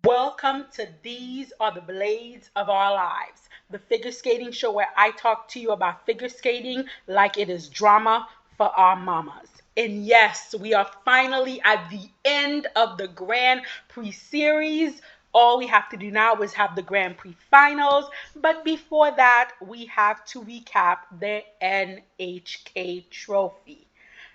Welcome to These Are the Blades of Our Lives, the figure skating show where I talk to you about figure skating like it is drama for our mamas. And yes, we are finally at the end of the Grand Prix series. All we have to do now is have the Grand Prix finals. But before that, we have to recap the NHK Trophy.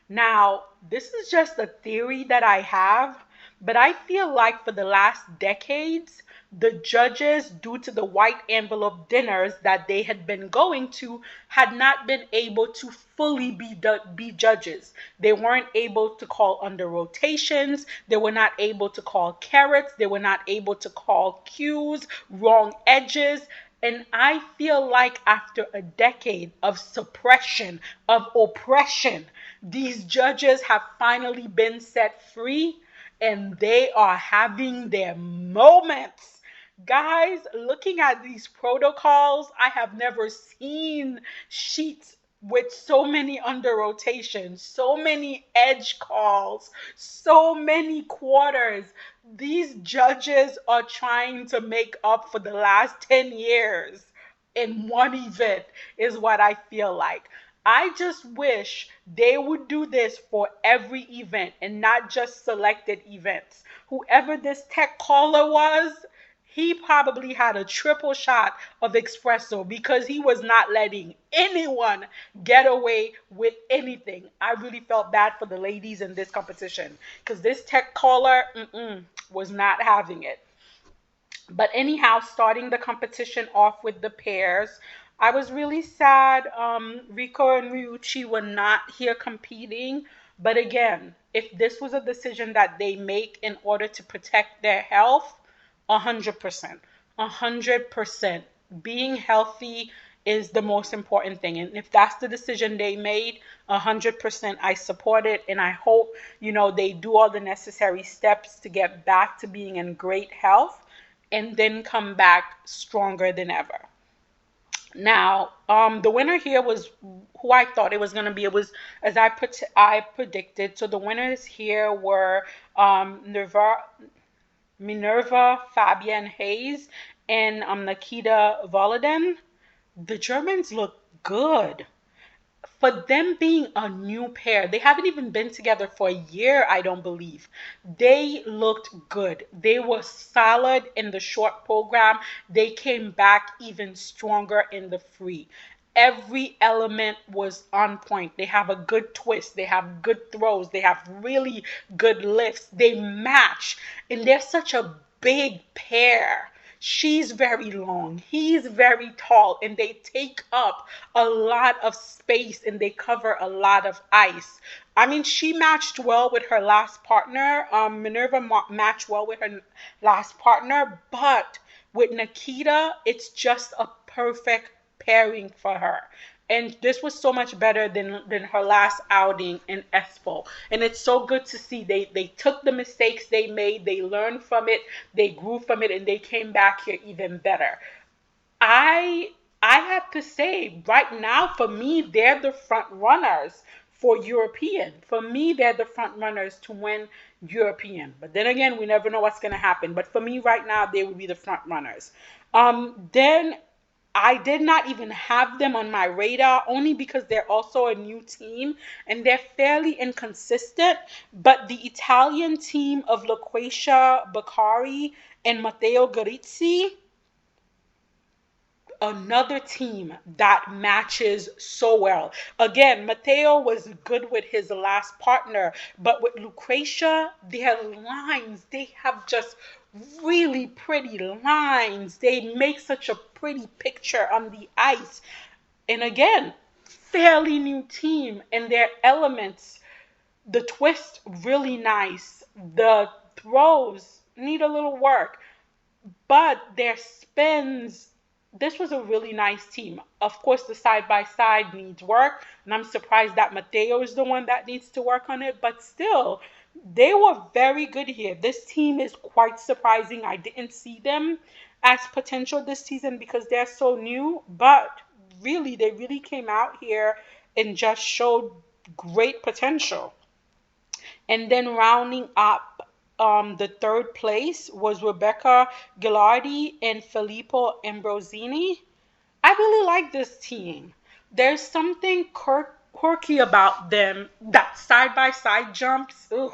Now, this is just a theory that I have, but I feel like for the last decades, the judges, due to the white envelope dinners that they had been going to, had not been able to fully be judges. They weren't able to call under rotations. They were not able to call carrots. They were not able to call cues, wrong edges. And I feel like after a decade of suppression, of oppression, these judges have finally been set free and they are having their moments. Guys, looking at these protocols, I have never seen sheets with so many under rotations, so many edge calls, so many quarters. These judges are trying to make up for the last 10 years in one event, is what I feel like. I just wish they would do this for every event and not just selected events. Whoever this tech caller was, he probably had a triple shot of espresso because he was not letting anyone get away with anything. I really felt bad for the ladies in this competition because this tech caller was not having it. But anyhow, starting the competition off with the pairs, I was really sad. Rico and Ryuichi were not here competing. But again, if this was a decision that they make in order to protect their health, 100%. 100%. Being healthy is the most important thing. And if that's the decision they made, 100% I support it. And I hope, they do all the necessary steps to get back to being in great health and then come back stronger than ever. Now, the winner here was who I thought it was going to be. It was as I predicted. So the winners here were Minerva Fabian Hayes and Nikita Volodin. The Germans look good. For them being a new pair, they haven't even been together for a year, I don't believe. They looked good. They were solid in the short program. They came back even stronger in the free. Every element was on point. They have a good twist. They have good throws. They have really good lifts. They match. And they're such a big pair. She's very long, he's very tall, and they take up a lot of space and they cover a lot of ice. I mean, she matched well with her last partner. Minerva matched well with her last partner, but with Nikita, it's just a perfect pairing for her. And this was so much better than her last outing in Espoo. And it's so good to see they took the mistakes they made, they learned from it, they grew from it, and they came back here even better. I I have to say, right now, for me, they're the front runners for European. For me, they're the front runners to win European. But then again, we never know what's going to happen. But for me, right now, they would be the front runners. Then I did not even have them on my radar only because they're also a new team and they're fairly inconsistent. But the Italian team of Loquacia Beccari and Matteo Garizzi, another team that matches so well. Again, Matteo was good with his last partner, but with Lucretia, their lines, they have just really pretty lines. They make such a pretty picture on the ice. And again, fairly new team and their elements, the twist really nice. The throws need a little work, but their spins, this was a really nice team. Of course, the side by side needs work, and I'm surprised that Mateo is the one that needs to work on it, but still, they were very good here. This team is quite surprising. I didn't see them as potential this season because they're so new, but really, they really came out here and just showed great potential. And then rounding up the third place was Rebecca Gilardi and Filippo Ambrosini. I really like this team. There's something quirky about them. That side by side jumps, ugh,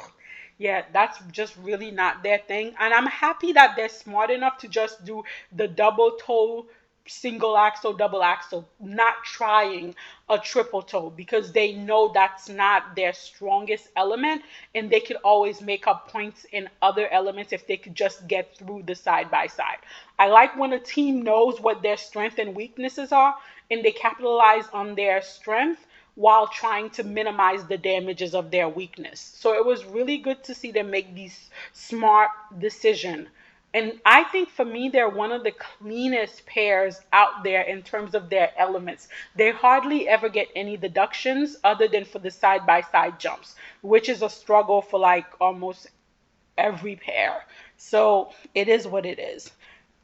yeah, that's just really not their thing. And I'm happy that they're smart enough to just do the double toe, single axle, double axle, not trying a triple toe because they know that's not their strongest element and they could always make up points in other elements if they could just get through the side by side. I like when a team knows what their strengths and weaknesses are and they capitalize on their strength while trying to minimize the damages of their weakness. So it was really good to see them make these smart decisions. And I think for me, they're one of the cleanest pairs out there in terms of their elements. They hardly ever get any deductions other than for the side by side jumps, which is a struggle for like almost every pair. So it is what it is.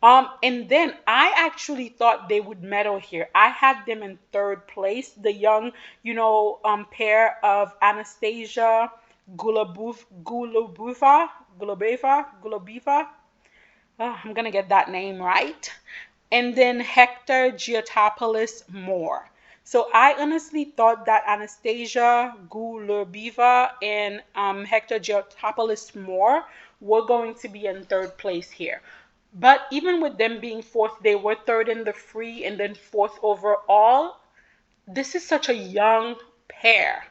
And then I actually thought they would medal here. I had them in third place. The young, pair of Anastasia Gulubeva. I'm gonna get that name right. And then Hector Giotopoulos Moore. So I honestly thought that Anastasia Gulubeva and Hector Giotopoulos Moore were going to be in third place here. But even with them being fourth, they were third in the free and then fourth overall. This is such a young pair.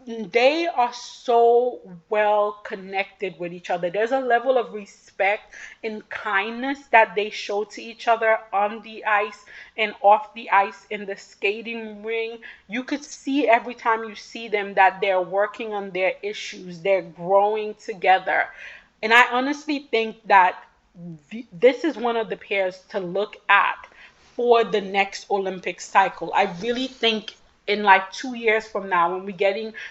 They are so well connected with each other. There's a level of respect and kindness that they show to each other on the ice and off the ice in the skating ring. You could see every time you see them that they're working on their issues, they're growing together. And I honestly think that this is one of the pairs to look at for the next Olympic cycle. I really think in like 2 years from now, when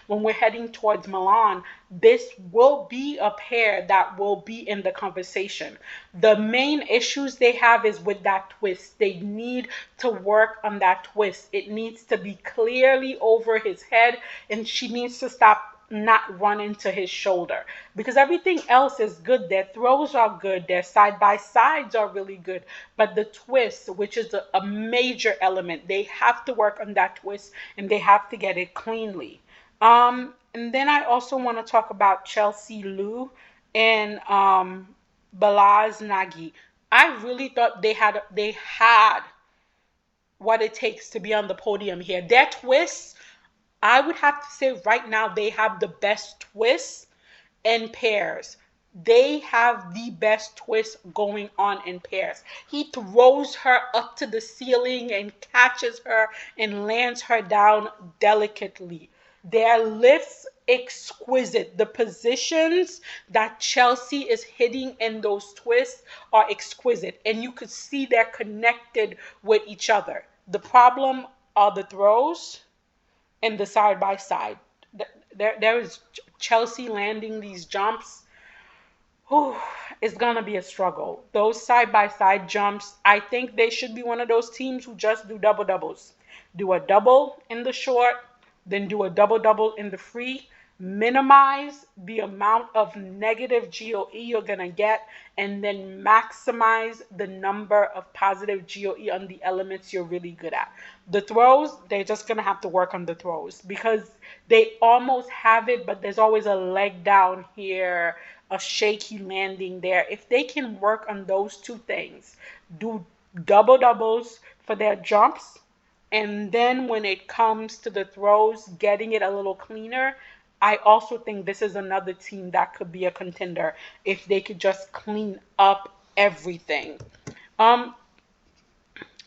we're heading towards Milan, this will be a pair that will be in the conversation. The main issues they have is with that twist. They need to work on that twist. It needs to be clearly over his head, and she needs to stop not run into his shoulder because everything else is good. Their throws are good, their side by sides are really good, but the twist, which is a major element, they have to work on that twist and they have to get it cleanly. And then I also want to talk about Chelsea Liu and Balaz Nagy. I really thought they had what it takes to be on the podium here. Their twists, I would have to say right now they have the best twists in pairs. They have the best twist going on in pairs. He throws her up to the ceiling and catches her and lands her down delicately. Their lifts exquisite. The positions that Chelsea is hitting in those twists are exquisite, and you could see they're connected with each other. The problem are the throws and the side by side. There is Chelsea landing these jumps. Whew, it's gonna be a struggle. Those side by side jumps, I think they should be one of those teams who just do double doubles. Do a double in the short, then do a double double in the free. Minimize the amount of negative GOE you're gonna get, and then maximize the number of positive GOE on the elements you're really good at. The throws, they're just gonna have to work on the throws because they almost have it, but there's always a leg down here, a shaky landing there. If they can work on those two things, do double doubles for their jumps, and then when it comes to the throws, getting it a little cleaner, I also think this is another team that could be a contender if they could just clean up everything. Um,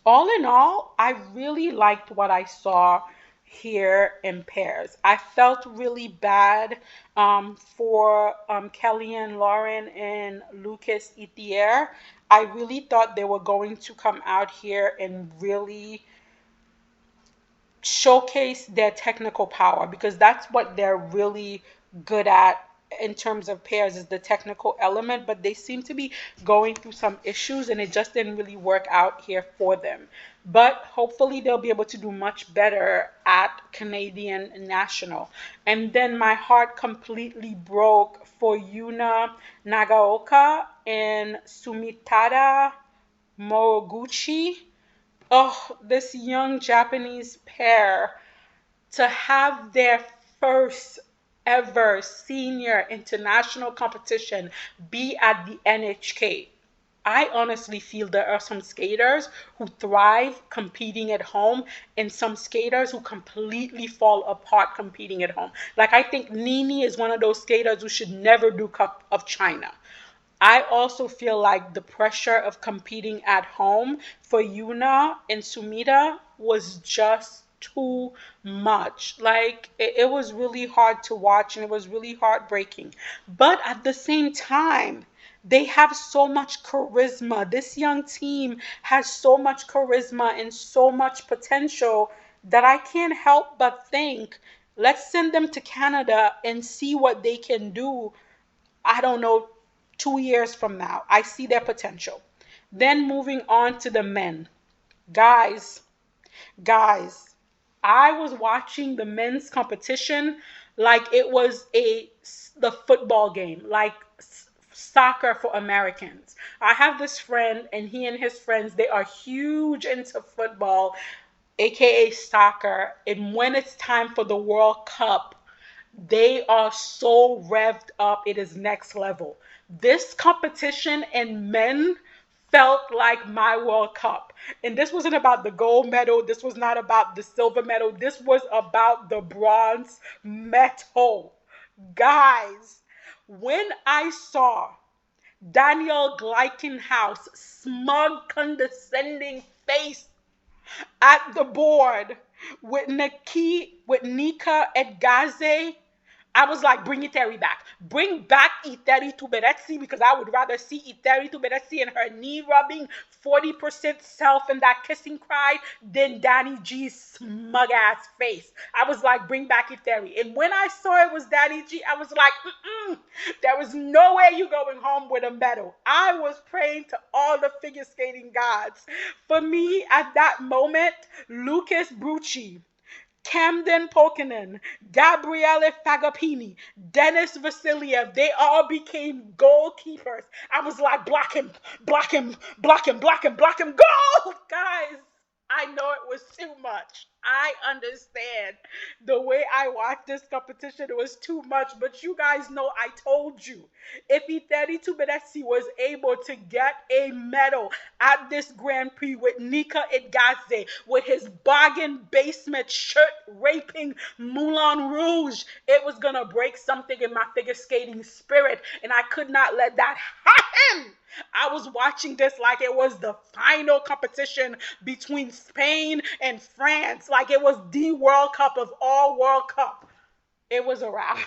all in all, I really liked what I saw here in pairs. I felt really bad for Kellyanne Lauren and Lucas Itier. I really thought they were going to come out here and really showcase their technical power because that's what they're really good at in terms of pairs is the technical element, but they seem to be going through some issues and it just didn't really work out here for them. But hopefully they'll be able to do much better at Canadian National. And then my heart completely broke for Yuna Nagaoka and Sumitada Moroguchi. Oh, this young Japanese pair to have their first ever senior international competition be at the NHK. I honestly feel there are some skaters who thrive competing at home and some skaters who completely fall apart competing at home. Like I think Nini is one of those skaters who should never do Cup of China. I also feel like the pressure of competing at home for Yuna and Sumida was just too much. Like it was really hard to watch and it was really heartbreaking. But at the same time, they have so much charisma. This young team has so much charisma and so much potential that I can't help but think, let's send them to Canada and see what they can do. I don't know, 2 years from now. I see their potential. Then moving on to the men. Guys, guys, I was watching the men's competition like it was the football game, like soccer for Americans. I have this friend and he and his friends, they are huge into football, aka soccer, and when it's time for the World Cup, they are so revved up, it is next level. This competition in men felt like my World Cup. And this wasn't about the gold medal, this was not about the silver medal, this was about the bronze medal. Guys, when I saw Daniel Gleichenhaus' smug, condescending face at the board with Nika Edgaze, I was like, bring Iteri back. Bring back Iteri Tuberidze because I would rather see Iteri Tuberidze and her knee rubbing 40% self in that kissing cry than Danny G's smug ass face. I was like, bring back Iteri. And when I saw it was Danny G, I was like, there was no way you going home with a medal. I was praying to all the figure skating gods. For me, at that moment, Lucas Brucci, Camden Pokinen, Gabriele Fagapini, Dennis Vasiliev, they all became goalkeepers. I was like, block him, block him, block him, block him, block him, goal! Guys, I know it was too much. I understand the way I watched this competition, it was too much, but you guys know I told you. If Iteri Tuberidze was able to get a medal at this Grand Prix with Nika Idgaze, with his bargain basement shirt raping Moulin Rouge, it was going to break something in my figure skating spirit, and I could not let that happen. I was watching this like it was the final competition between Spain and France, like it was the World Cup of all World Cup. It was a wrap.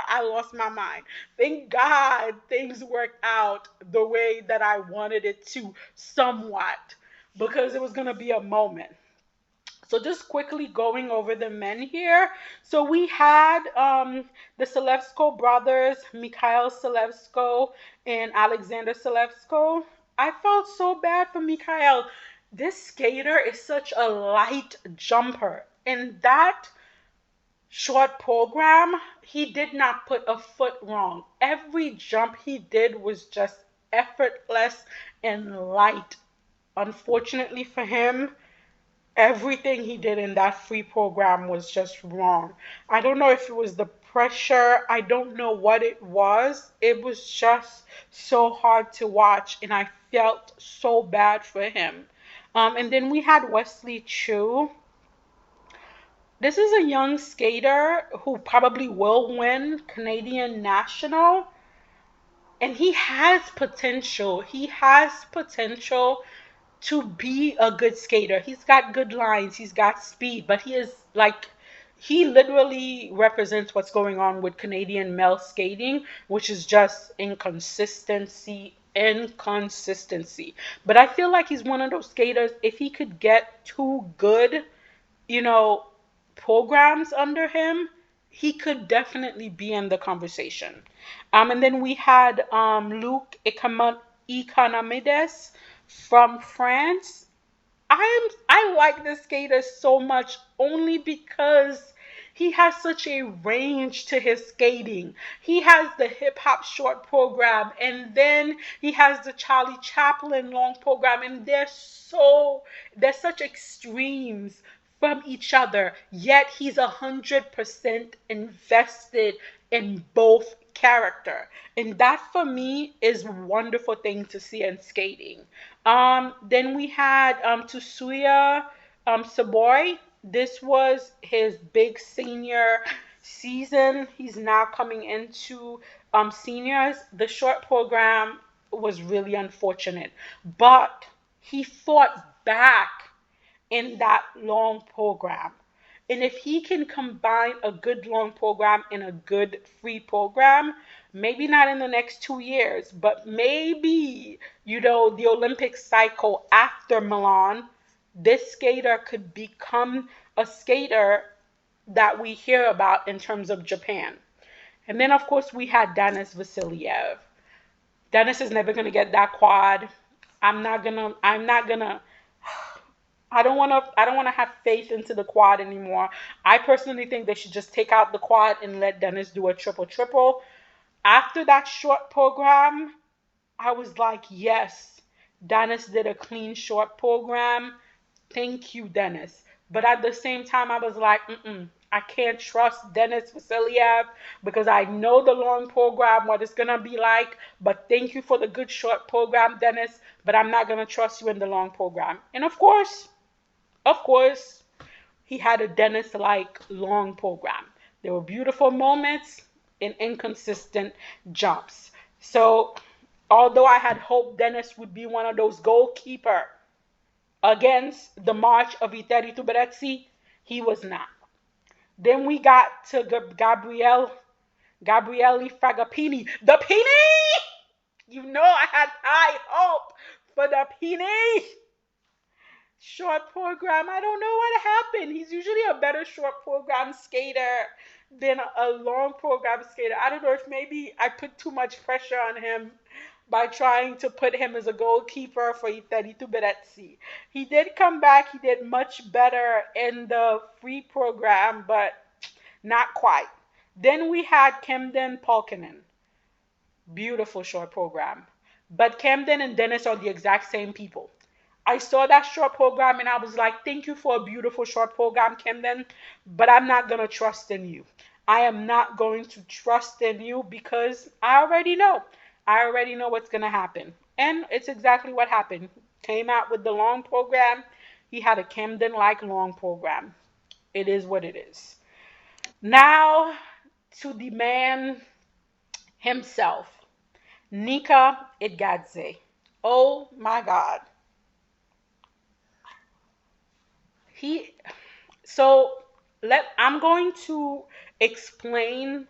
I lost my mind. Thank God things worked out the way that I wanted it to, somewhat, because it was going to be a moment. So just quickly going over the men here. So we had the Selevsko brothers, Mikhail Selevsko and Alexander Selevsko. I felt so bad for Mikhail. This skater is such a light jumper. In that short program, he did not put a foot wrong. Every jump he did was just effortless and light. Unfortunately for him, everything he did in that free program was just wrong. I don't know if it was the pressure, I don't know what it was. It was just so hard to watch, and I felt so bad for him. And then we had Wesley Chu. This is a young skater who probably will win Canadian National. And he has potential. He has potential to be a good skater. He's got good lines, he's got speed, but he is like, he literally represents what's going on with Canadian male skating, which is just inconsistency. But I feel like he's one of those skaters, if he could get two good, you know, programs under him, he could definitely be in the conversation. And then we had Luke Economides from France. I like this skater so much only because he has such a range to his skating. He has the hip hop short program, and then he has the Charlie Chaplin long program, and they're such extremes from each other. Yet he's 100% invested in both character, and that for me is a wonderful thing to see in skating. Then we had Tsuya Sabori. This was his big senior season. He's now coming into seniors. The short program was really unfortunate, but he fought back in that long program. And if he can combine a good long program and a good free program, maybe not in the next 2 years, but maybe, the Olympic cycle after Milan, this skater could become a skater that we hear about in terms of Japan. And then, of course, we had Denis Vasiliev. Denis is never going to get that quad. I'm not going to I don't want to have faith into the quad anymore. I personally think they should just take out the quad and let Dennis do a triple triple. After that short program, I was like, yes, Dennis did a clean short program. Thank you, Dennis. But at the same time, I was like, I can't trust Denis Vasiliev because I know the long program, what it's going to be like. But thank you for the good short program, Dennis. But I'm not going to trust you in the long program. And of course, he had a Dennis like long program. There were beautiful moments and inconsistent jumps. So, although I had hoped Dennis would be one of those goalkeeper against the march of Ekaterina Tuberidze, he was not. Then we got to Gabriele Fragapini. The Pini! I had high hope for the Pini. Short program, I don't know what happened. He's usually a better short program skater than a long program skater. I don't know if maybe I put too much pressure on him by trying to put him as a goalkeeper for Italy to Berezzi. He did come back. He did much better in the free program, but not quite. Then we had Camden Polkinen. Beautiful short program. But Camden and Dennis are the exact same people. I saw that short program and I was like, thank you for a beautiful short program, Camden, but I'm not going to trust in you. I am not going to trust in you because I already know. I already know what's going to happen. And it's exactly what happened. Came out with the long program. He had a Camden like long program. It is what it is. Now to the man himself, Nika Idgadze. Oh my God. He so let I'm going to explain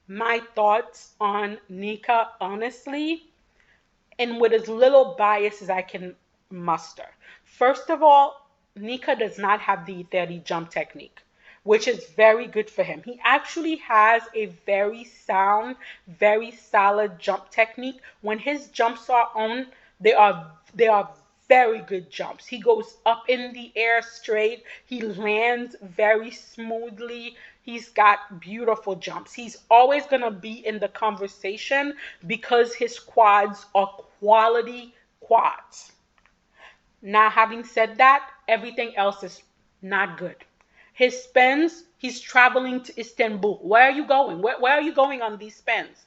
my thoughts on Nika honestly and with as little bias as I can muster. First of all, Nika does not have the 30 jump technique, which is very good for him. He actually has a very sound, very solid jump technique. When his jumps are on, they are very good jumps. He goes up in the air straight. He lands very smoothly. He's got beautiful jumps. He's always going to be in the conversation because his quads are quality quads. Now, having said that, everything else is not good. His spins, he's traveling to Istanbul. Where are you going? Where are you going on these spins?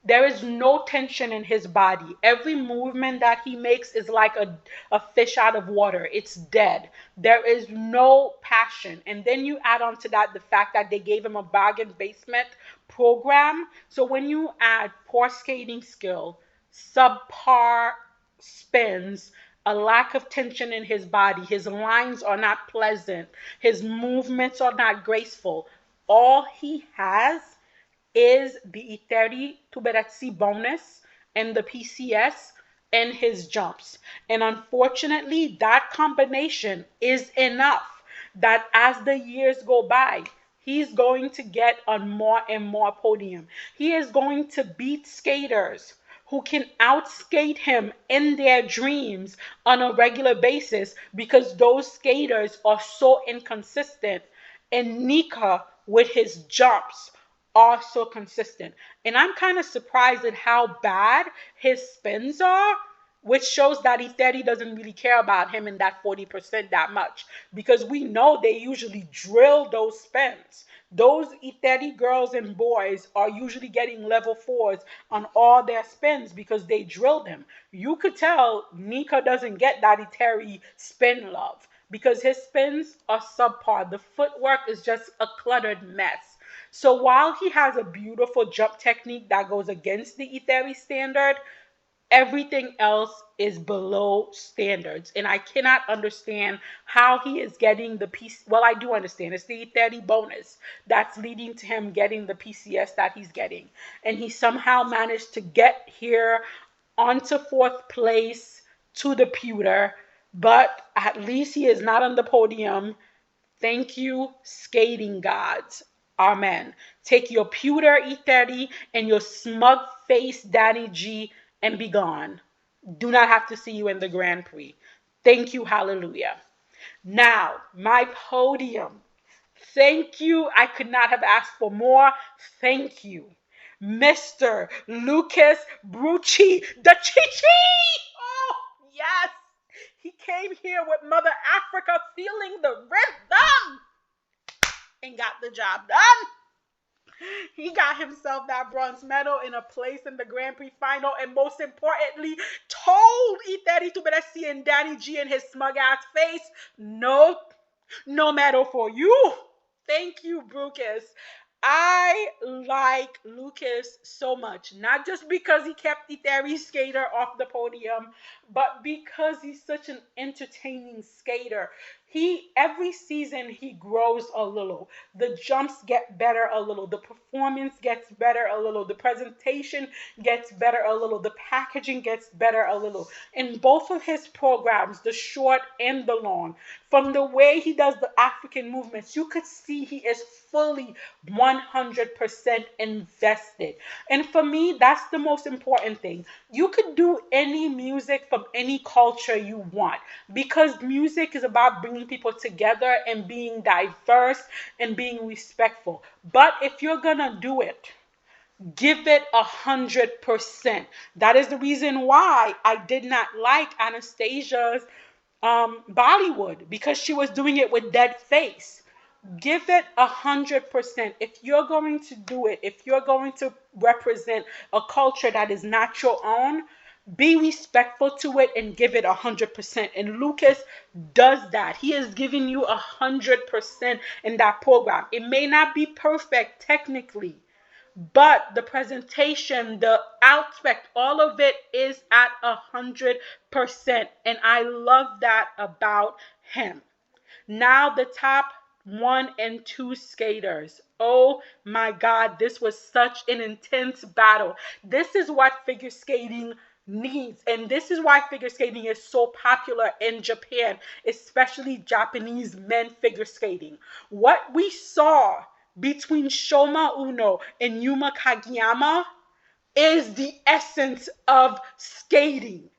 There is no tension in his body. Every movement that he makes is like a fish out of water. It's dead. There is no passion. And then you add on to that the fact that they gave him a bargain basement program. So when you add poor skating skill, subpar spins, a lack of tension in his body, his lines are not pleasant, his movements are not graceful. All he has is the E30 Tuberazzi bonus and the PCS and his jumps. And unfortunately, that combination is enough that as the years go by, He's going to get on more and more podium. He is going to beat skaters who can outskate him in their dreams on a regular basis because those skaters are so inconsistent. And Nika, with his jumps, are so consistent. And I'm kind of surprised at how bad his spins are, which shows that Etheri doesn't really care about him in that 40% that much, because we know they usually drill those spins. Those Etheri girls and boys are usually getting level 4s on all their spins because they drill them. You could tell Nika doesn't get that Etheri spin love because his spins are subpar. The footwork is just a cluttered mess. So while he has a beautiful jump technique that goes against the Etheri standard, everything else is below standards. And I cannot understand how he is getting the piece. Well, I do understand. It's the Etheri bonus that's leading to him getting the PCS that he's getting. And he somehow managed to get here onto fourth place to the pewter. But at least he is not on the podium. Thank you, skating gods. Amen. Take your pewter Etheri and your smug face Danny G and be gone. Do not have to see you in the Grand Prix. Thank you, hallelujah. Now, my podium. Thank you. I could not have asked for more. Thank you. Mr. Lucas Brucci, the Chichi. Oh, yes. He came here with Mother Africa feeling the rhythm and got the job done. He got himself that bronze medal in a place in the Grand Prix final, and most importantly, told Etheri Tuberesi and Danny G in his smug ass face, nope, no medal for you. Thank you, Brucus. I like Lucas so much, not just because he kept Etheri skater off the podium, but because he's such an entertaining skater. Every season he grows a little. The jumps get better a little. The performance gets better a little. The presentation gets better a little. The packaging gets better a little. In both of his programs, the short and the long, from the way he does the African movements, you could see he is fully 100% invested. And for me, that's the most important thing. You could do any music from any culture you want, because music is about bringing people together and being diverse and being respectful. But if you're gonna do it, give it 100%. That is the reason why I did not like Anastasia's Bollywood, because she was doing it with dead face. Give it 100%. If you're going to do it, if you're going to represent a culture that is not your own, be respectful to it and give it 100%. And Lucas does that. He is giving you 100% in that program. It may not be perfect technically, but the presentation, the aspect, all of it is at 100%. And I love that about him. Now the top 1 and 2 skaters. Oh my God, this was such an intense battle. This is what figure skating needs, and this is why figure skating is so popular in Japan, especially Japanese men figure skating. What we saw between Shoma Uno and Yuma Kageyama is the essence of skating.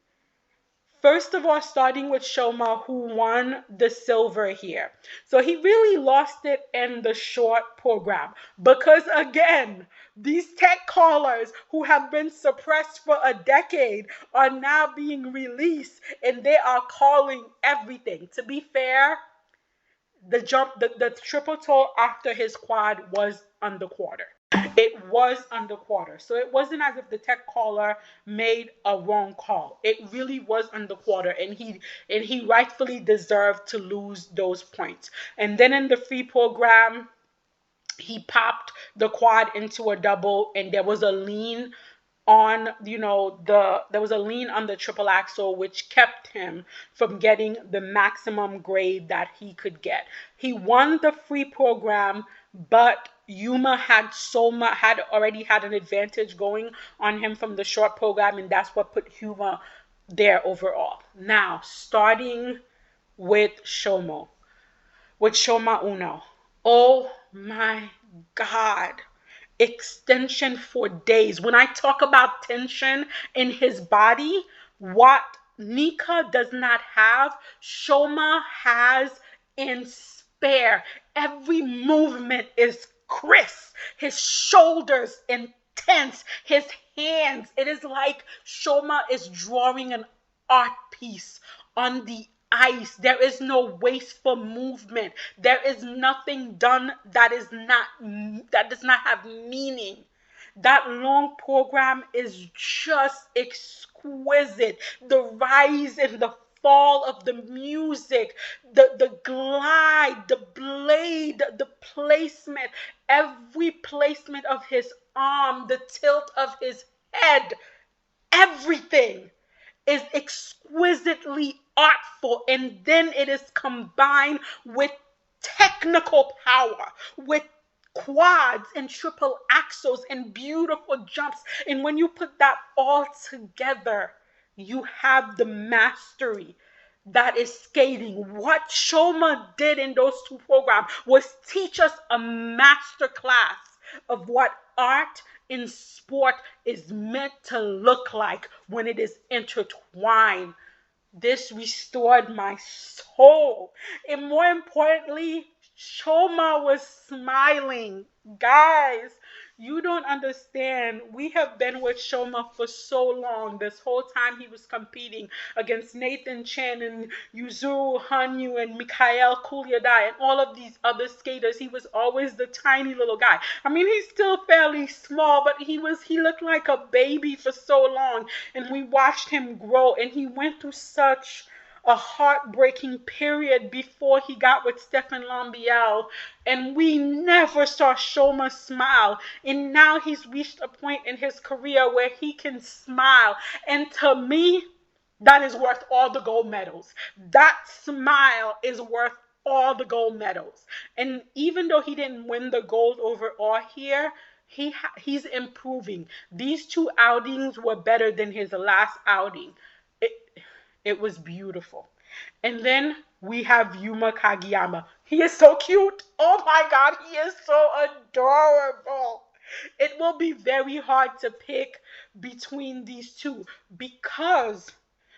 First of all, starting with Shoma, who won the silver here. So he really lost it in the short program because, again, these tech callers who have been suppressed for a decade are now being released and they are calling everything. To be fair, the triple toe after his quad was underquarter. It was underquarter. So it wasn't as if the tech caller made a wrong call. It really was underquarter, and he rightfully deserved to lose those points. And then in the free program, he popped the quad into a double, and there was a lean on, there was a lean on the triple axle, which kept him from getting the maximum grade that he could get. He won the free program, but Yuma had already had an advantage going on him from the short program, and that's what put Yuma there overall. Now, starting with Shoma Uno. Oh my God. Extension for days. When I talk about tension in his body, what Nika does not have, Shoma has in spare. Every movement is crisp. His shoulders intense. His hands. It is like Shoma is drawing an art piece on the ice. There is no wasteful movement. There is nothing done that does not have meaning. That long program is just exquisite. The rise and the fall of the music, the glide, the blade, the placement, every placement of his arm, the tilt of his head, everything is exquisitely artful, and then it is combined with technical power, with quads and triple axles and beautiful jumps. And when you put that all together, you have the mastery that is skating. What Shoma did in those two programs was teach us a master class of what art in sport is meant to look like when it is intertwined. This restored my soul. And more importantly, Shoma was smiling. Guys, you don't understand. We have been with Shoma for so long. This whole time he was competing against Nathan Chen and Yuzuru Hanyu and Mikhail Kulyadai and all of these other skaters. He was always the tiny little guy. I mean, he's still fairly small, but he looked like a baby for so long. And we watched him grow, and he went through such a heartbreaking period before he got with Stefan Lambiel, and we never saw Shoma smile. And now he's reached a point in his career where he can smile. And to me, that is worth all the gold medals. That smile is worth all the gold medals. And even though he didn't win the gold overall here, he's improving. These two outings were better than his last outing. It, it was beautiful. And then we have Yuma Kageyama. He is so cute. Oh my God, he is so adorable. It will be very hard to pick between these two because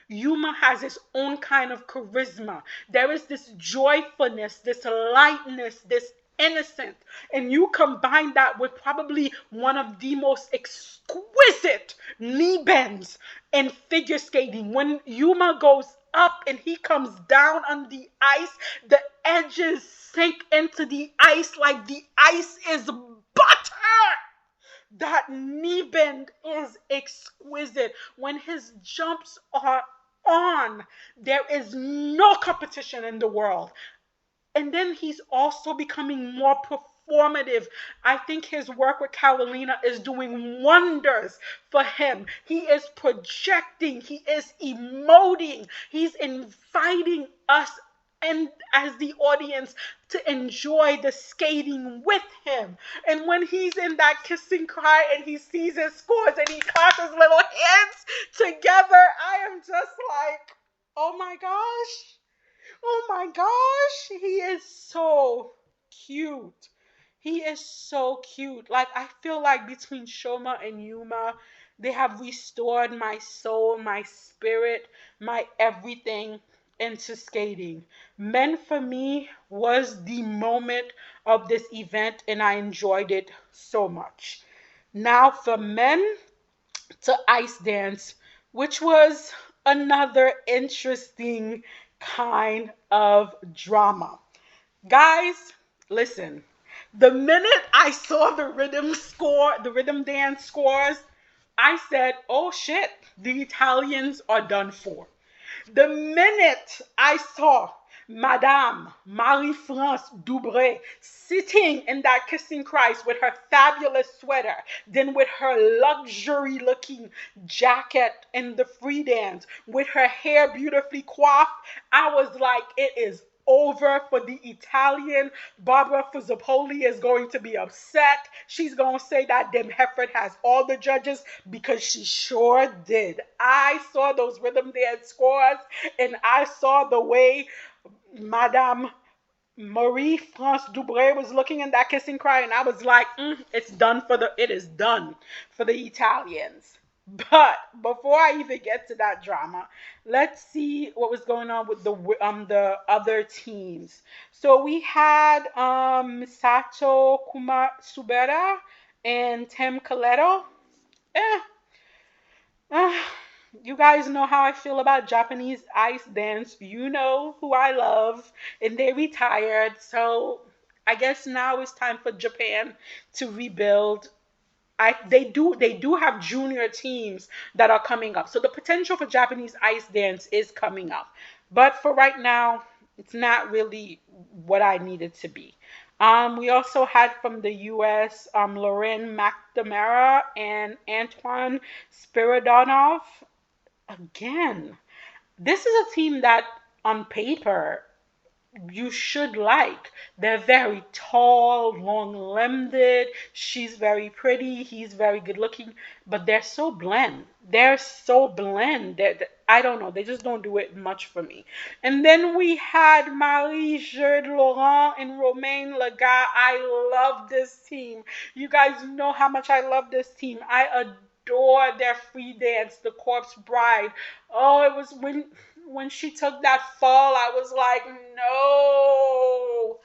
Yuma has his own kind of charisma. There is this joyfulness, this lightness, this innocence. And you combine that with probably one of the most exquisite knee bends in figure skating. When Yuma goes up and he comes down on the ice, the edges sink into the ice like the ice is butter. That knee bend is exquisite. When his jumps are on, there is no competition in the world. And then he's also becoming more performative. I think his work with Carolina is doing wonders for him. He is projecting, he is emoting, he's inviting us and as the audience to enjoy the skating with him. And when he's in that kissing cry and he sees his scores and he clasps his little hands together, I am just like, oh my gosh. Oh my gosh, he is so cute. He is so cute. Like, I feel like between Shoma and Yuma, they have restored my soul, my spirit, my everything into skating. Men for me was the moment of this event, and I enjoyed it so much. Now for men, to ice dance, which was another interesting kind of drama. Guys, listen. The minute I saw the rhythm dance scores, I said, oh shit, the Italians are done for. The minute I saw Madame Marie-France Dubré sitting in that kissing Christ with her fabulous sweater, then with her luxury looking jacket in the free dance, with her hair beautifully coiffed, I was like, it is over for the Italian. Barbara Fuzzapoli is going to be upset. She's going to say that Dem Hefford has all the judges because she sure did. I saw those rhythm dance scores and I saw the way Madame Marie-France Dubré was looking in that kissing cry, and I was like, it is done for the Italians. But before I even get to that drama, let's see what was going on with the other teams. So we had Misato Kuma Subera and Tim Coletto. Eh, uh, you guys know how I feel about Japanese ice dance. You know who I love, and they retired. So I guess now it's time for Japan to rebuild. They do have junior teams that are coming up. So the potential for Japanese ice dance is coming up. But for right now, it's not really what I need it to be. We also had from the US Loren McNamara and Antoine Spiridonov. Again, this is a team that on paper you should like. They're very tall, long-limbed. She's very pretty. He's very good looking, but they're so blend. They're so blend that I don't know. They just don't do it much for me. And then we had Marie Jerde Laurent and Romain Laga. I love this team. You guys know how much I love this team. I adore their free dance, the Corpse Bride. Oh, it was when she took that fall, I was like, no.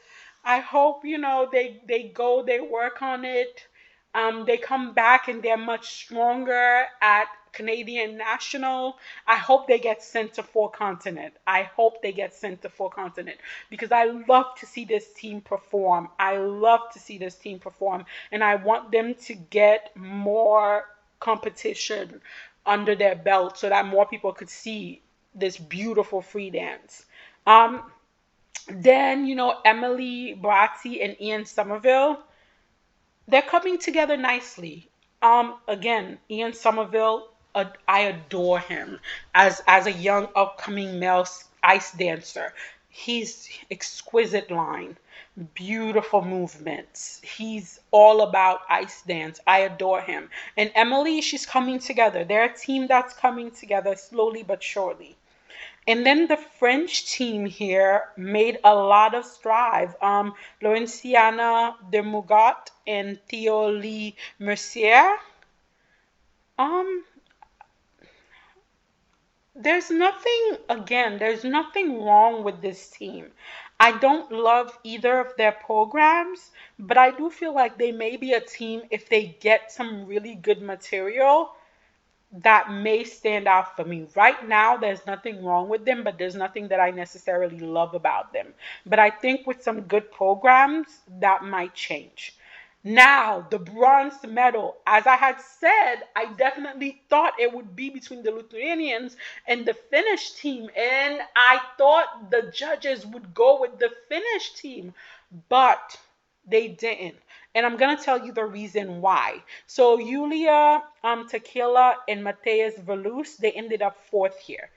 I hope they work on it. They come back and they're much stronger at Canadian National. I hope they get sent to Four Continent. I hope they get sent to Four Continent because I love to see this team perform. I love to see this team perform, and I want them to get more competition under their belt so that more people could see this beautiful free dance. Um, then, Emily Bratti and Ian Somerville, they're coming together nicely. Again, Ian Somerville, I adore him as a young upcoming male ice dancer. He's exquisite line, beautiful movements. He's all about ice dance. I adore him. And Emily, she's coming together. They're a team that's coming together slowly but surely. And then the French team here made a lot of strides. Laurenciana de Mugat and Thioli Mercier. Um, there's nothing wrong with this team. I don't love either of their programs, but I do feel like they may be a team if they get some really good material that may stand out for me. Right now, there's nothing wrong with them, but there's nothing that I necessarily love about them. But I think with some good programs, that might change. Now, the bronze medal, as I had said, I definitely thought it would be between the Lithuanians and the Finnish team. And I thought the judges would go with the Finnish team, but they didn't. And I'm going to tell you the reason why. So Yulia Tequila and Mateus Velus, they ended up fourth here.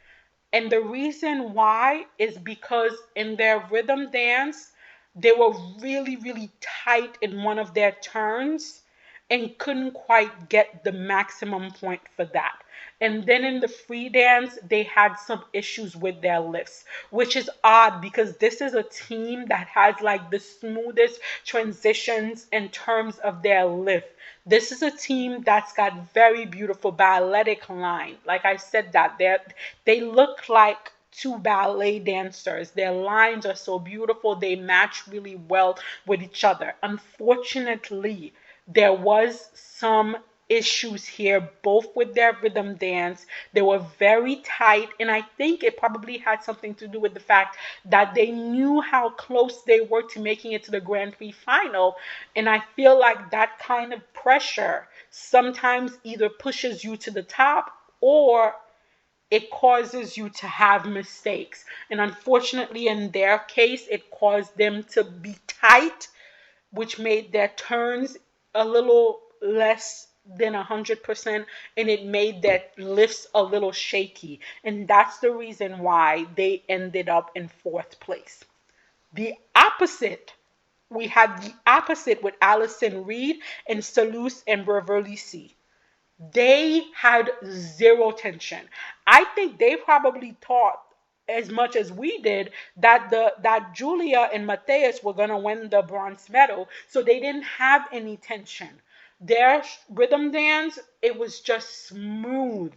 And the reason why is because in their rhythm dance, they were really, really tight in one of their turns and couldn't quite get the maximum point for that. And then in the free dance, they had some issues with their lifts, which is odd because this is a team that has like the smoothest transitions in terms of their lift. This is a team that's got very beautiful balletic line. Like I said, that they look like two ballet dancers. Their lines are so beautiful. They match really well with each other. Unfortunately, there was some issues here, both with their rhythm dance. They were very tight, and I think it probably had something to do with the fact that they knew how close they were to making it to the Grand Prix final. And I feel like that kind of pressure sometimes either pushes you to the top or it causes you to have mistakes. And unfortunately, in their case, it caused them to be tight, which made their turns a little less than 100%, and it made their lifts a little shaky. And that's the reason why they ended up in fourth place. The opposite, we had the opposite with Allison Reed and Salus and Berverlisi. They had zero tension. I think they probably thought as much as we did that Julia and Matthias were gonna win the bronze medal, so they didn't have any tension. Their rhythm dance, it was just smooth.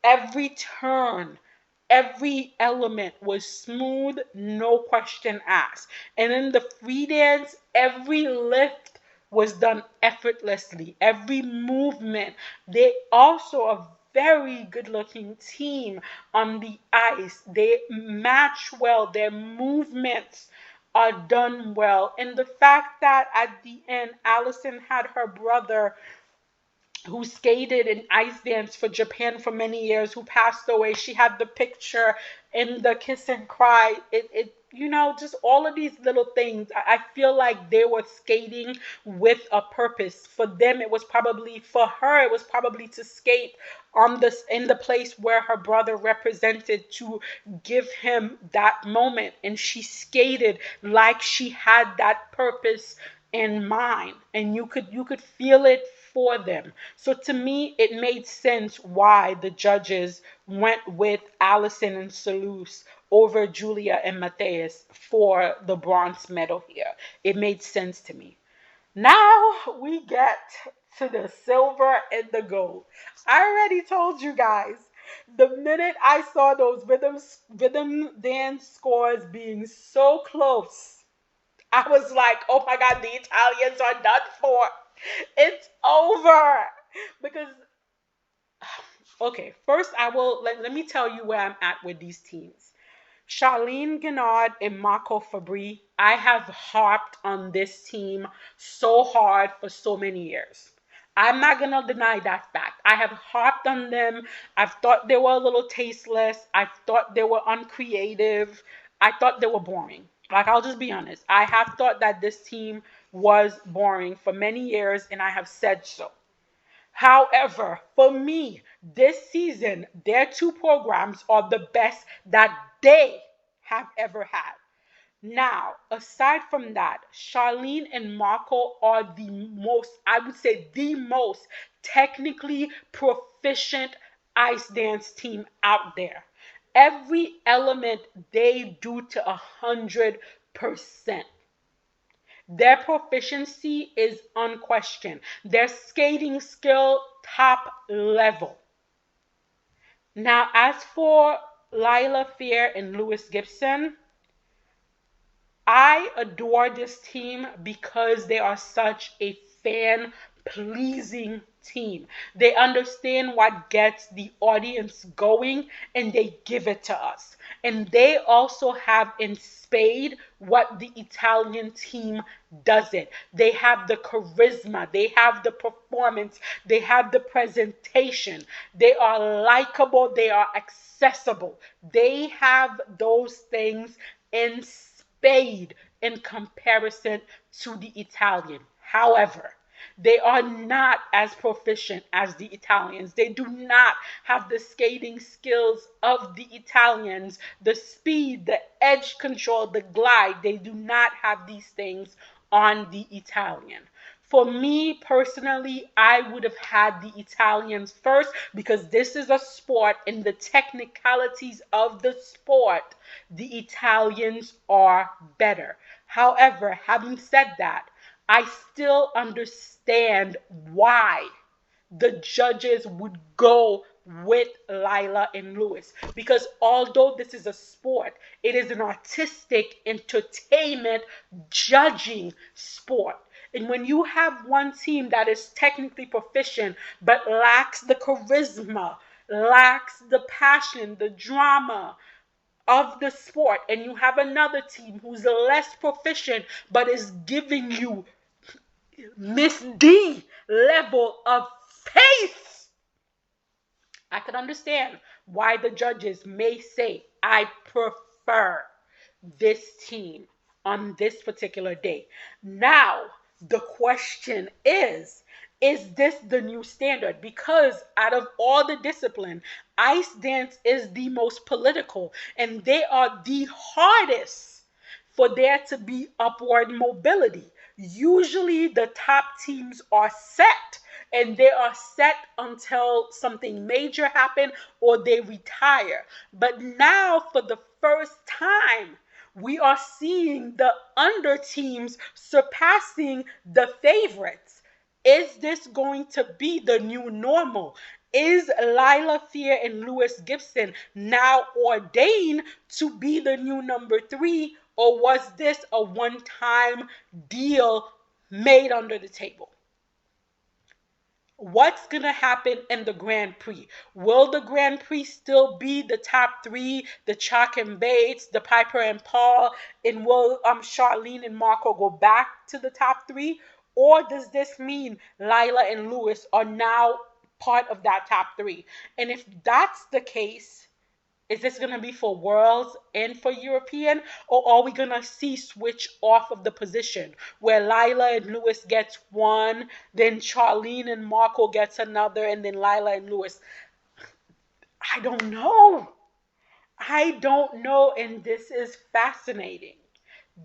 Every turn, every element was smooth, no question asked. And in the free dance, every lift was done effortlessly. Every movement. They also a very good looking team on the ice. They match well. Their movements are done well. And the fact that at the end, Allison had her brother who skated and ice danced for Japan for many years, who passed away. She had the picture in the kiss and cry. Just all of these little things. I feel like they were skating with a purpose. For them, it was probably, for her, it was probably to skate on this in the place where her brother represented, to give him that moment. And she skated like she had that purpose in mind, and you could feel it for them. So to me, it made sense why the judges went with Allison and Selous over Julia and Matthias for the bronze medal here. It made sense to me. Now we get to the silver and the gold. I already told you guys, the minute I saw those rhythm dance scores being so close, I was like, oh my God, the Italians are done for. It's over. Because, okay, first let me tell you where I'm at with these teams. Charlene Guinard and Marco Fabri, I have harped on this team so hard for so many years. I'm not going to deny that fact. I have harped on them. I've thought they were a little tasteless. I thought they were uncreative. I thought they were boring. Like, I'll just be honest. I have thought that this team was boring for many years, and I have said so. However, for me, this season, their two programs are the best that they have ever had. Now, aside from that, Charlene and Marco are the most, I would say, the most technically proficient ice dance team out there. Every element they do to 100%. Their proficiency is unquestioned. Their skating skill, top level. Now, as for Lila Fear and Lewis Gibson, I adore this team because they are such a fan pleasing team. They understand what gets the audience going, and they give it to us. And they also have in spade what the Italian team doesn't. They have the charisma, they have the performance, they have the presentation. They are likable, they are accessible. They have those things in spade in comparison to the Italian. However, they are not as proficient as the Italians. They do not have the skating skills of the Italians, the speed, the edge control, the glide. They do not have these things on the Italian. For me personally, I would have had the Italians first because this is a sport, and the technicalities of the sport, the Italians are better. However, having said that, I still understand why the judges would go with Lila and Lewis. Because although this is a sport, it is an artistic entertainment judging sport. And when you have one team that is technically proficient but lacks the charisma, lacks the passion, the drama of the sport, and you have another team who's less proficient but is giving you Miss D level of pace, I can understand why the judges may say, I prefer this team on this particular day. Now, the question is this the new standard? Because out of all the discipline, ice dance is the most political, and they are the hardest for there to be upward mobility. Usually the top teams are set and they are set until something major happens or they retire. But now, for the first time, we are seeing the under teams surpassing the favorites. Is this going to be the new normal? Is Lila Fear and Lewis Gibson now ordained to be the new number 3, or was this a one-time deal made under the table? What's going to happen in the Grand Prix? Will the Grand Prix still be the top 3, the Chalk and Bates, the Piper and Paul, and will Charlene and Marco go back to the top 3? Or does this mean Lila and Lewis are now part of that top 3? And if that's the case, is this going to be for Worlds and for European? Or are we going to see switch off of the position where Lila and Lewis gets one, then Charlene and Marco gets another, and then Lila and Lewis? I don't know. I don't know. And this is fascinating.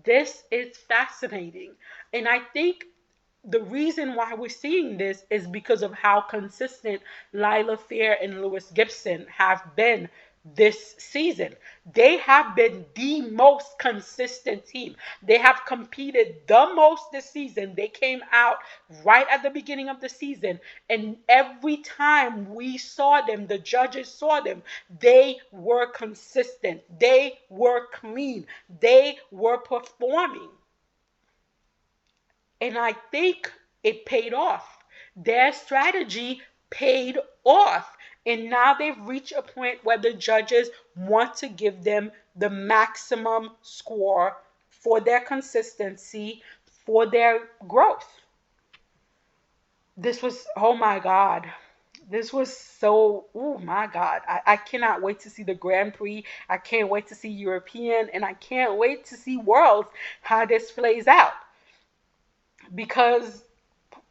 This is fascinating. And I think the reason why we're seeing this is because of how consistent Lila Fair and Lewis Gibson have been this season. They have been the most consistent team. They have competed the most this season. They came out right at the beginning of the season, and every time we saw them, the judges saw them, they were consistent. They were clean. They were performing. And I think it paid off. Their strategy paid off. And now they've reached a point where the judges want to give them the maximum score for their consistency, for their growth. This was, oh my God. This was so, oh my God. I cannot wait to see the Grand Prix. I can't wait to see European. And I can't wait to see Worlds, how this plays out. Because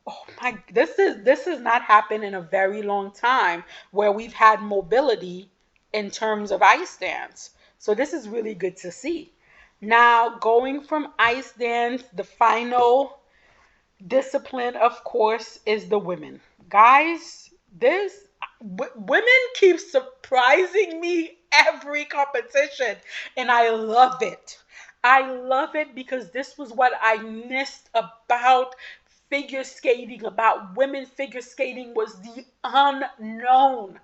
oh my, this has not happened in a very long time where we've had mobility in terms of ice dance. So this is really good to see. Now, going from ice dance, the final discipline, of course, is the women. Guys, women keep surprising me every competition, and I love it. I love it because this was what I missed about figure skating, about women figure skating, was the unknown.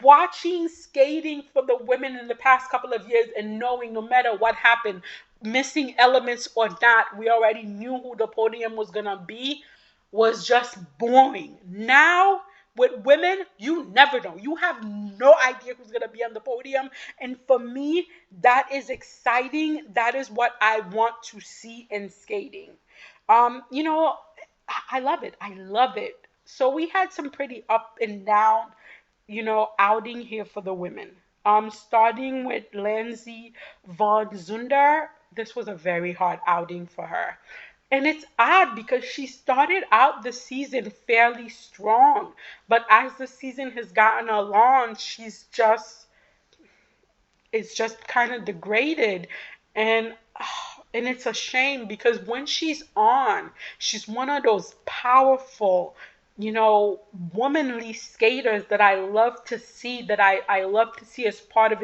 Watching skating for the women in the past couple of years and knowing no matter what happened, missing elements or not, we already knew who the podium was going to be, was just boring. Now, with women, you never know. You have no idea who's going to be on the podium. And for me, that is exciting. That is what I want to see in skating. You know, I love it. I love it. So we had some pretty up and down, outing here for the women. Starting with Lindsey von Zunder, this was a very hard outing for her. And it's odd because she started out the season fairly strong, but as the season has gotten along, it's just kind of degraded. And and it's a shame because when she's on, she's one of those powerful, womanly skaters that I love to see, that I love to see as part of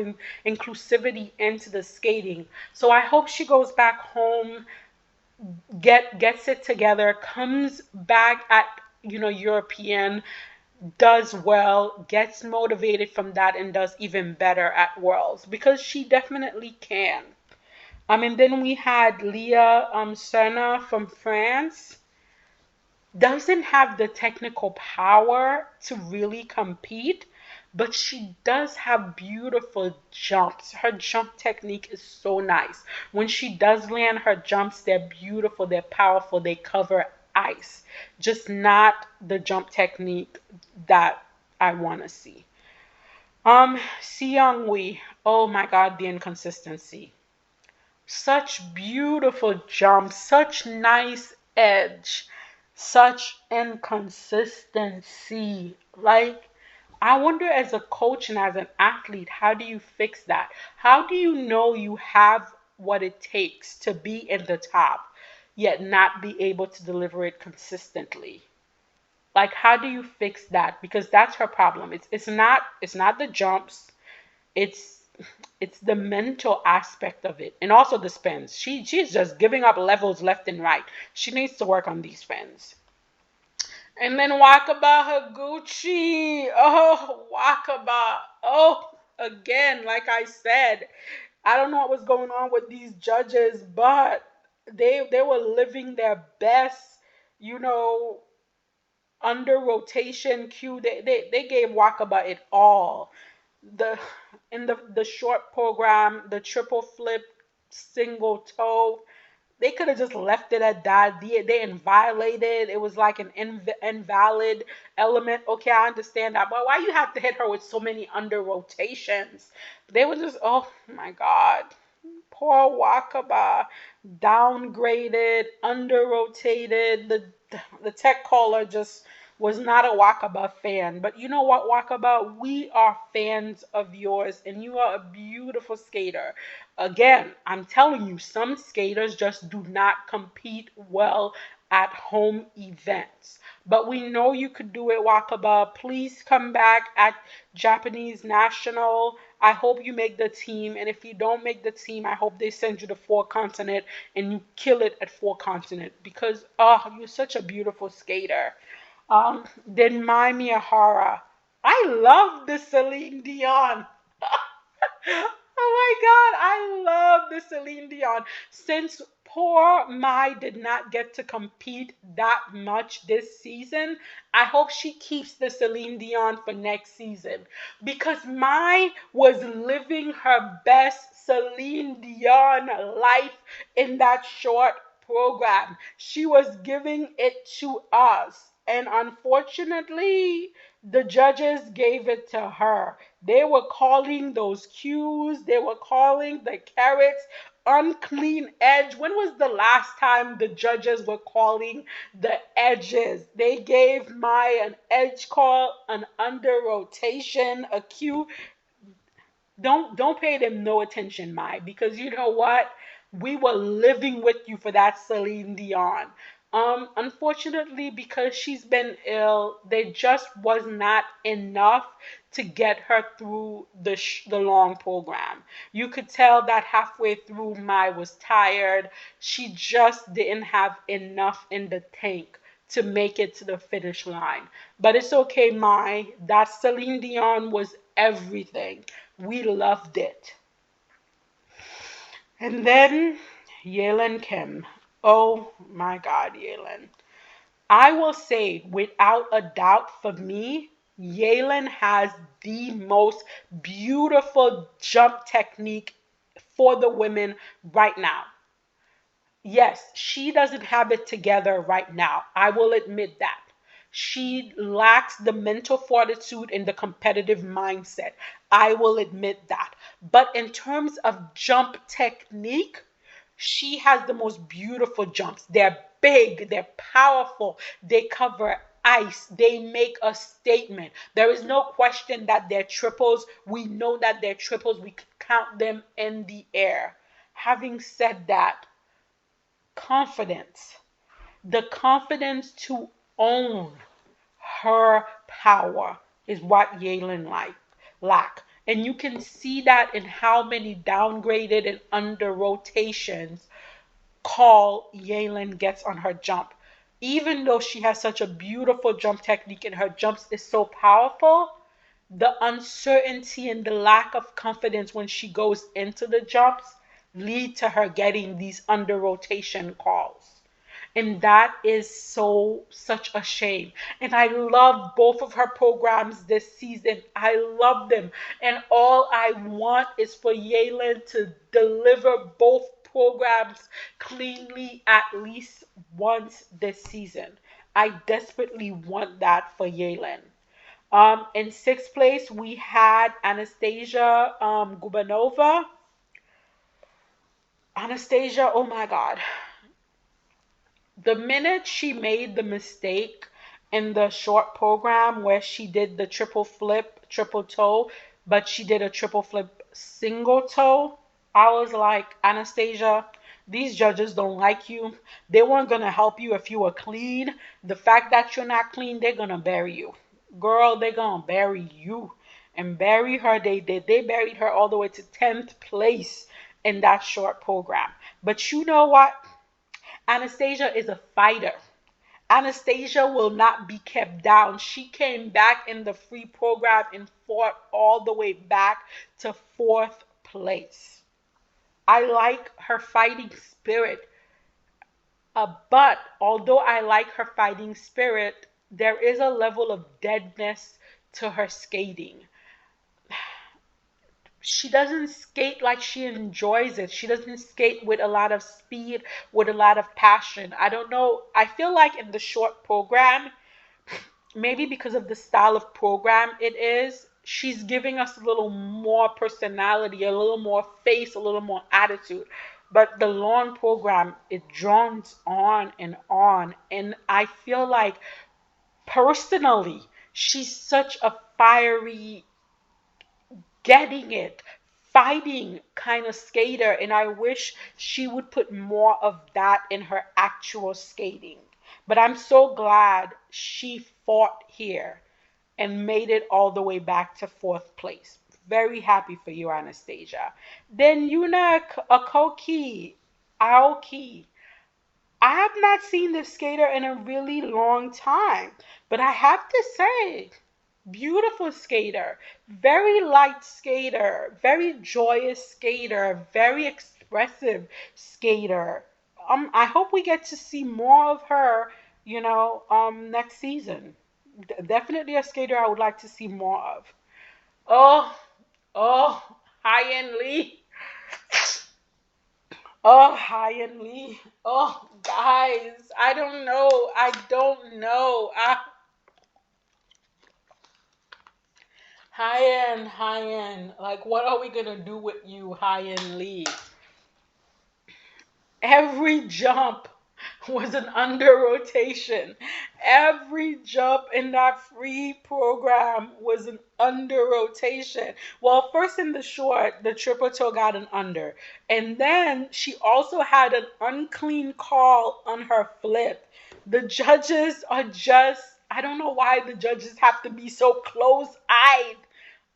inclusivity into the skating. So I hope she goes back home, gets it together, comes back at European, does well, gets motivated from that, and does even better at Worlds, because she definitely can. And then we had Leah Serna from France. Doesn't have the technical power to really compete, but she does have beautiful jumps. Her jump technique is so nice. When she does land her jumps, they're beautiful, they're powerful, they cover ice. Just not the jump technique that I want to see. Seong-hui, oh my God, the inconsistency. Such beautiful jumps, such nice edge, such inconsistency. Like, I wonder, as a coach and as an athlete, how do you fix that? How do you know you have what it takes to be in the top, yet not be able to deliver it consistently? Like, how do you fix that? Because that's her problem. It's not the jumps. It's it's the mental aspect of it, and also the spins. She's just giving up levels left and right. She needs to work on these spins. And then Wakaba Higuchi. Oh, Wakaba. Oh, again, like I said, I don't know what was going on with these judges, but they were living their best, you know, under rotation cue. They gave Wakaba it all. The in the short program, the triple flip, single toe, they could have just left it at that. They inviolated. It was like an invalid element. Okay, I understand that, but why you have to hit her with so many under rotations? They were just, oh my God. Poor Wakaba, downgraded, under rotated. The tech caller just was not a Wakaba fan. But you know what, Wakaba? We are fans of yours, and you are a beautiful skater. Again, I'm telling you, some skaters just do not compete well at home events. But we know you could do it, Wakaba. Please come back at Japanese National. I hope you make the team. And if you don't make the team, I hope they send you to Four Continent and you kill it at Four Continent because, oh, you're such a beautiful skater. Then Mai Miyahara. I love the Celine Dion. Oh my God, I love the Celine Dion. Since poor Mai did not get to compete that much this season, I hope she keeps the Celine Dion for next season because Mai was living her best Celine Dion life in that short program. She was giving it to us. And unfortunately, the judges gave it to her. They were calling those cues, they were calling the carrots unclean edge. When was the last time the judges were calling the edges? They gave Mai an edge call, an under rotation, a cue. Don't pay them no attention, Mai, because you know what? We were living with you for that Celine Dion. Unfortunately, because she's been ill, there just was not enough to get her through the long program. You could tell that halfway through, Mai was tired. She just didn't have enough in the tank to make it to the finish line. But it's okay, Mai. That Celine Dion was everything. We loved it. And then Yalen Kim. Oh my God, Yalen. I will say, without a doubt, for me, Yalen has the most beautiful jump technique for the women right now. Yes, she doesn't have it together right now. I will admit that. She lacks the mental fortitude and the competitive mindset. I will admit that. But in terms of jump technique, she has the most beautiful jumps. They're big, they're powerful, they cover ice, they make a statement. There is no question that they're triples. We know that they're triples. We can count them in the air. Having said that, confidence, the confidence to own her power is what Yalen lack. And you can see that in how many downgraded and under rotations call Yalen gets on her jump. Even though she has such a beautiful jump technique and her jumps is so powerful, the uncertainty and the lack of confidence when she goes into the jumps lead to her getting these under rotation calls. And that is such a shame. And I love both of her programs this season. I love them. And all I want is for Yalen to deliver both programs cleanly at least once this season. I desperately want that for Yalen. In sixth place, we had Anastasia Gubanova. Anastasia, oh my God. The minute she made the mistake in the short program where she did the triple flip, triple toe, but she did a triple flip single toe, I was like, Anastasia, These judges don't like you. They weren't going to help you if you were clean. The fact that you're not clean, they're going to bury you. Girl, they're going to bury you. And bury her, they did. They buried her all the way to 10th place in that short program. But you know what? Anastasia is a fighter. Anastasia will not be kept down. She came back in the free program and fought all the way back to 4th place. I like her fighting spirit. But although I like her fighting spirit, there is a level of deadness to her skating. She doesn't skate like she enjoys it. She doesn't skate with a lot of speed, with a lot of passion. I don't know. I feel like in the short program, maybe because of the style of program it is, she's giving us a little more personality, a little more face, a little more attitude. But the long program, it drones on and on. And I feel like personally, she's such a fiery, getting it, fighting kind of skater. And I wish she would put more of that in her actual skating. But I'm so glad she fought here and made it all the way back to 4th place. Very happy for you, Anastasia. Then Yuna Akoki, Aoki. I have not seen this skater in a really long time, but I have to say, beautiful skater, very light skater, very joyous skater, very expressive skater. I hope we get to see more of her, next season. Definitely a skater I would like to see more of. Oh, oh, Hyen Lee. Oh, Hyen Lee. Oh, guys, I don't know. I don't know. Hyen. Like, what are we gonna do with you, Hyen Lee? Every jump was an under rotation. Every jump in that free program was an under rotation. Well, first in the short, the triple toe got an under. And then she also had an unclean call on her flip. The judges are just, I don't know why the judges have to be so close eyed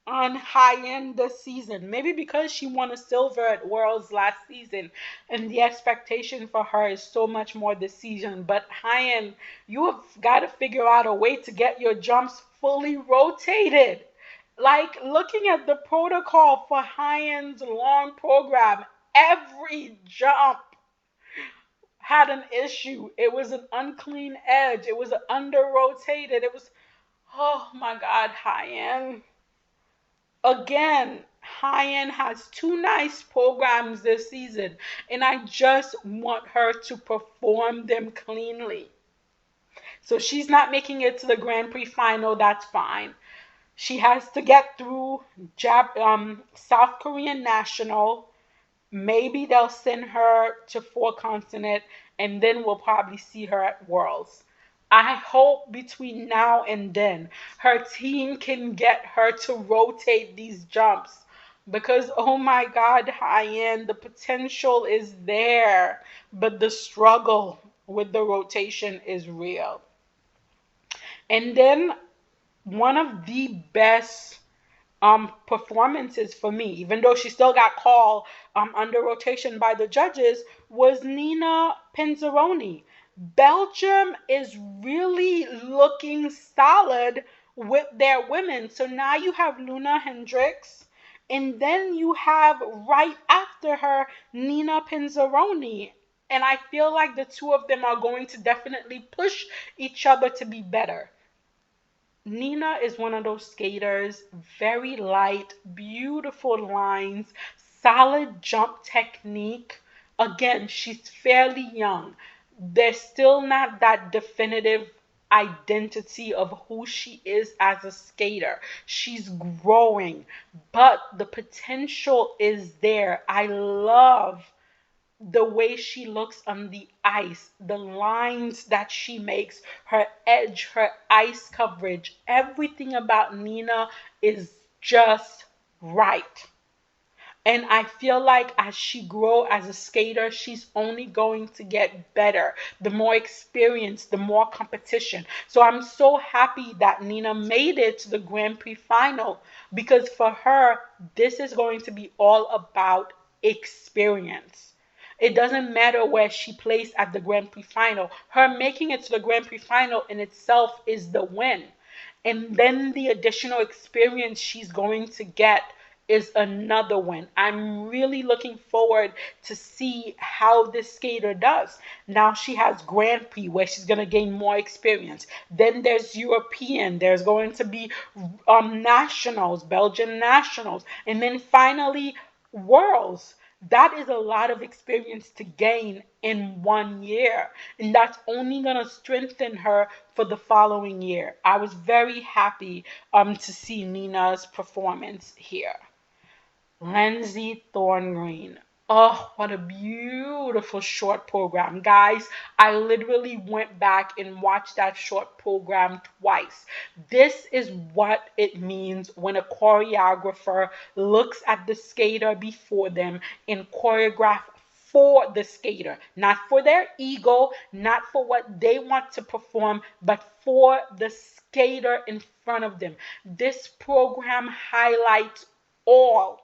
on high end this season. Maybe because she won a silver at Worlds last season and the expectation for her is so much more this season. But high end, you have got to figure out a way to get your jumps fully rotated. Like looking at the protocol for high end's long program, every jump had an issue. It was an unclean edge. It was under rotated. It was, oh my God, high end. Again, Hyen has two nice programs this season, and I just want her to perform them cleanly. So she's not making it to the Grand Prix final, that's fine. She has to get through South Korean National. Maybe they'll send her to Four Continent, and then we'll probably see her at Worlds. I hope between now and then her team can get her to rotate these jumps because, oh my God, Hyen, the potential is there, but the struggle with the rotation is real. And then one of the best performances for me, even though she still got called under rotation by the judges, was Nina Pinzeroni. Belgium is really looking solid with their women. So now you have Luna Hendricks, and then you have right after her Nina Pinzeroni. And I feel like the two of them are going to definitely push each other to be better. Nina is one of those skaters, very light, beautiful lines, solid jump technique. Again, she's fairly young. There's still not that definitive identity of who she is as a skater. She's growing, but the potential is there. I love the way she looks on the ice, the lines that she makes, her edge, her ice coverage, everything about Nina is just right. And I feel like as she grows as a skater, she's only going to get better. The more experience, the more competition. So I'm so happy that Nina made it to the Grand Prix final, because for her, this is going to be all about experience. It doesn't matter where she placed at the Grand Prix final. Her making it to the Grand Prix final in itself is the win. And then the additional experience she's going to get is another win. I'm really looking forward to see how this skater does. Now she has Grand Prix where she's going to gain more experience. Then there's European. There's going to be nationals, Belgian nationals. And then finally Worlds. That is a lot of experience to gain in 1 year. And that's only going to strengthen her for the following year. I was very happy to see Nina's performance here. Lindsay Thorngreen. Oh, what a beautiful short program. Guys, I literally went back and watched that short program twice. This is what it means when a choreographer looks at the skater before them and choreograph for the skater, not for their ego, not for what they want to perform, but for the skater in front of them. This program highlights all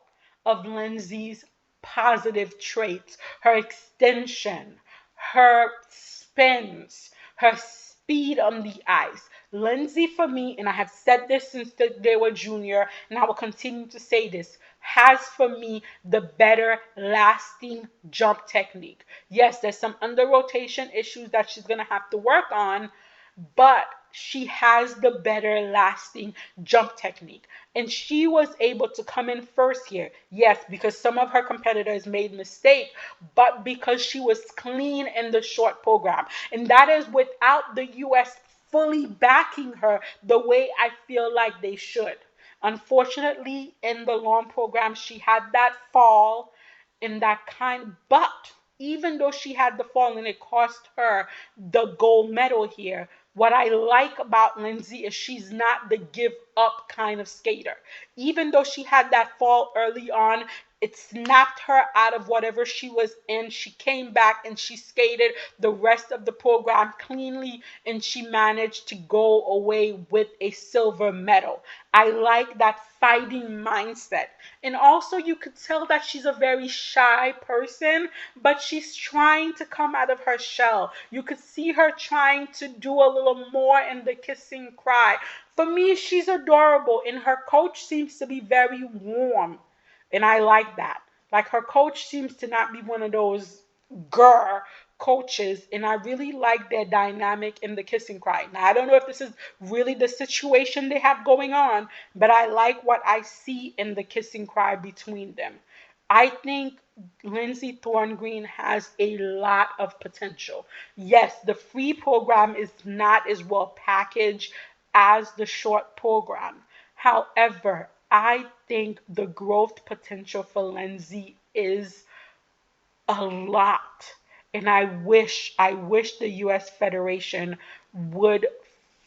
of Lindsay's positive traits, her extension, her spins, her speed on the ice. Lindsay, for me, and I have said this since they were junior, and I will continue to say this, has for me the better lasting jump technique. Yes, there's some under rotation issues that she's going to have to work on, but she has the better lasting jump technique. And she was able to come in first here. Yes, because some of her competitors made mistakes, but because she was clean in the short program. And that is without the US fully backing her the way I feel like they should. Unfortunately, in the long program, she had that fall in that kind, but even though she had the fall and it cost her the gold medal here, what I like about Lindsay is she's not the give up kind of skater. Even though she had that fall early on, it snapped her out of whatever she was in. She came back and she skated the rest of the program cleanly, and she managed to go away with a silver medal. I like that fighting mindset. And also, you could tell that she's a very shy person, but she's trying to come out of her shell. You could see her trying to do a little more in the kiss and cry. For me, she's adorable, and her coach seems to be very warm. And I like that. Like, her coach seems to not be one of those grr coaches, and I really like their dynamic in the kiss and cry. Now, I don't know if this is really the situation they have going on, but I like what I see in the kiss and cry between them. I think Lindsay Thorngreen has a lot of potential. Yes, the free program is not as well packaged as the short program. However, I think the growth potential for Lindsay is a lot. And I wish the US Federation would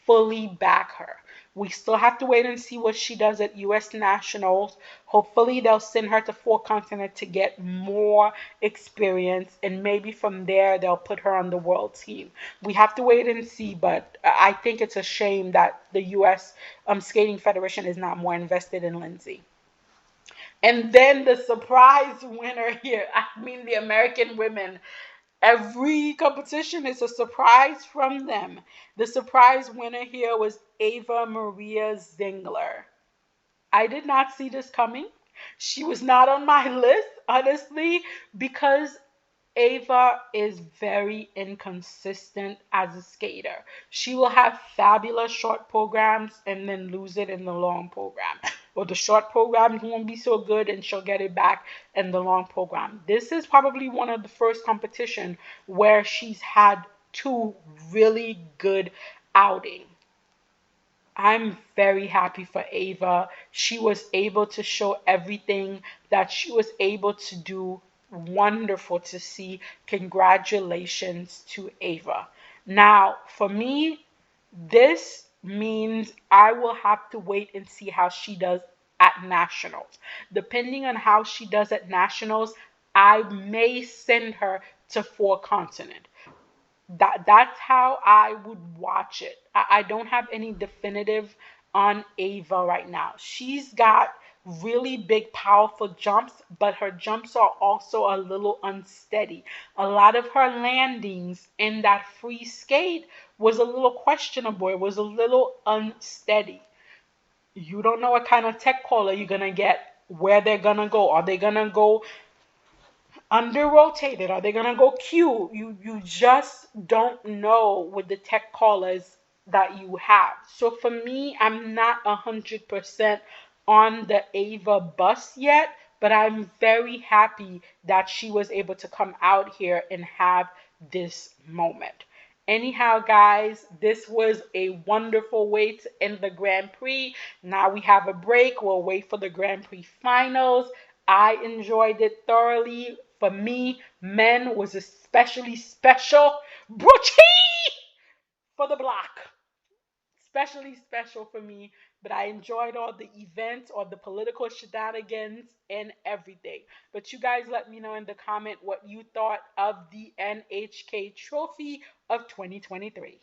fully back her. We still have to wait and see what she does at US Nationals. Hopefully they'll send her to Four Continent to get more experience, and maybe from there they'll put her on the world team. We have to wait and see, but I think it's a shame that the US Skating Federation is not more invested in Lindsay. And then the surprise winner here, I mean, the American women. Every competition is a surprise from them. The surprise winner here was Ava Maria Zingler. I did not see this coming. She was not on my list, honestly, because Ava is very inconsistent as a skater. She will have fabulous short programs and then lose it in the long program. Or the short program won't be so good and she'll get it back in the long program. This is probably one of the first competition where she's had two really good outings. I'm very happy for Ava. She was able to show everything that she was able to do. Wonderful to see. Congratulations to Ava. Now, for me, this means I will have to wait and see how she does at nationals. Depending on how she does at nationals, I may send her to four continent. That's how I would watch it. I don't have any definitive on Ava right now. She's got really big, powerful jumps, but her jumps are also a little unsteady. A lot of her landings in that free skate was a little questionable. It was a little unsteady. You don't know what kind of tech caller you're gonna get, where they're gonna go. Are they gonna go under rotated? Are they gonna go Q? You just don't know with the tech callers that you have. So for me, I'm not 100% on the Ava bus yet, but I'm very happy that she was able to come out here and have this moment. Anyhow, guys, this was a wonderful way to end the Grand Prix. Now we have a break. We'll wait for the Grand Prix finals. I enjoyed it thoroughly. For me, men was especially special. Broochie for the block. Especially special for me. But I enjoyed all the events, all the political shenanigans, and everything. But you guys let me know in the comment what you thought of the NHK Trophy of 2023.